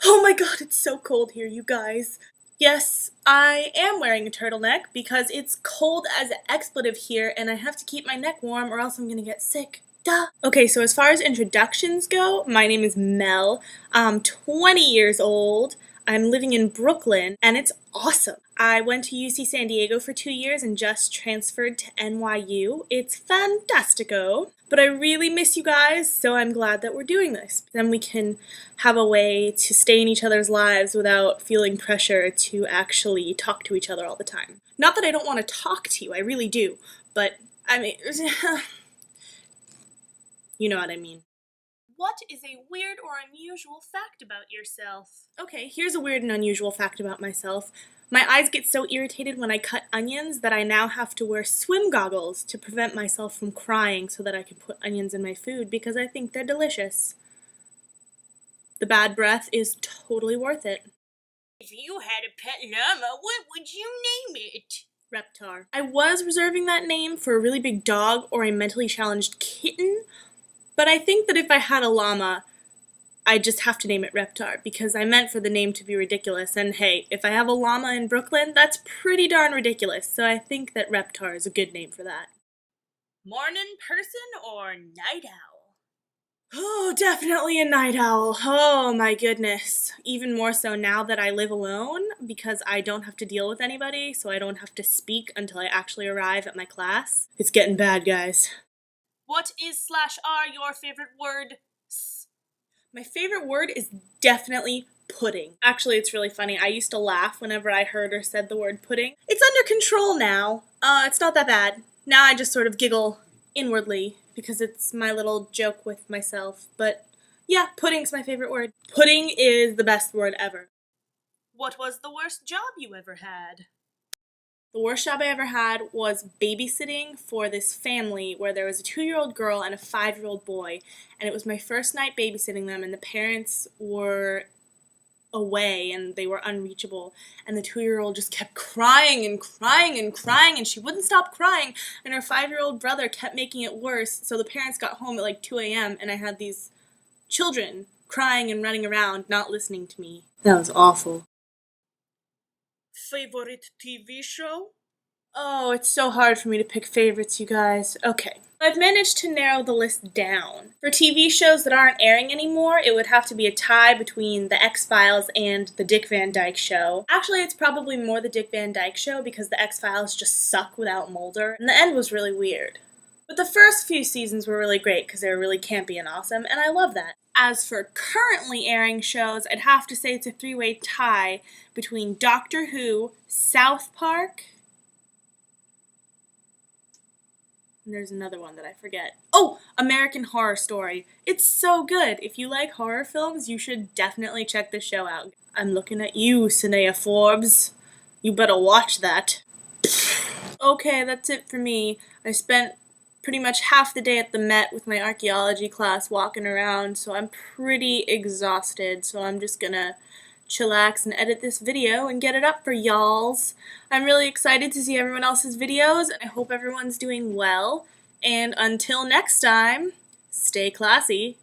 Oh my god, it's so cold here, you guys. Yes, I am wearing a turtleneck because it's cold as an expletive here and I have to keep my neck warm or else I'm gonna get sick. Duh. Okay, so as far as introductions go, my name is Mel. I'm 20 years old. I'm living in Brooklyn and it's awesome. I went to UC San Diego for 2 years and just transferred to NYU. It's fantastico. But I really miss you guys, so I'm glad that we're doing this. Then we can have a way to stay in each other's lives without feeling pressure to actually talk to each other all the time. Not that I don't want to talk to you, I really do. But, I mean, you know what I mean. What is a weird or unusual fact about yourself? Okay, here's a weird and unusual fact about myself. My eyes get so irritated when I cut onions that I now have to wear swim goggles to prevent myself from crying so that I can put onions in my food because I think they're delicious. The bad breath is totally worth it. If you had a pet llama, what would you name it? Reptar. I was reserving that name for a really big dog or a mentally challenged kitten, but I think that if I had a llama, I just have to name it Reptar because I meant for the name to be ridiculous, and hey, if I have a llama in Brooklyn, that's pretty darn ridiculous, so I think that Reptar is a good name for that. Morning person or night owl? Oh, definitely a night owl. Oh my goodness. Even more so now that I live alone because I don't have to deal with anybody, so I don't have to speak until I actually arrive at my class. It's getting bad, guys. What is /r your favorite word? My favorite word is definitely pudding. Actually, it's really funny. I used to laugh whenever I heard or said the word pudding. It's under control now. It's not that bad. Now I just sort of giggle inwardly because it's my little joke with myself. But yeah, pudding's my favorite word. Pudding is the best word ever. What was the worst job you ever had? The worst job I ever had was babysitting for this family where there was a 2-year-old girl and a 5-year-old boy, and it was my first night babysitting them, and the parents were away and they were unreachable, and the 2-year-old just kept crying and crying and crying, and she wouldn't stop crying, and her 5-year-old brother kept making it worse, so the parents got home at like 2 a.m., and I had these children crying and running around, not listening to me. That was awful. Favorite TV show? Oh, it's so hard for me to pick favorites, you guys. Okay. I've managed to narrow the list down. For TV shows that aren't airing anymore, it would have to be a tie between The X-Files and The Dick Van Dyke Show. Actually, it's probably more The Dick Van Dyke Show because The X-Files just suck without Mulder, and the end was really weird. But the first few seasons were really great because they were really campy and awesome, and I love that. As for currently airing shows, I'd have to say it's a 3-way tie between Doctor Who, South Park, and there's another one that I forget. Oh, American Horror Story. It's so good. If you like horror films, you should definitely check this show out. I'm looking at you, Sinea Forbes. You better watch that. Okay, that's it for me. I spent pretty much half the day at the Met with my archaeology class walking around, so I'm pretty exhausted, so I'm just gonna chillax and edit this video and get it up for y'alls. I'm really excited to see everyone else's videos, and I hope everyone's doing well, and until next time, stay classy.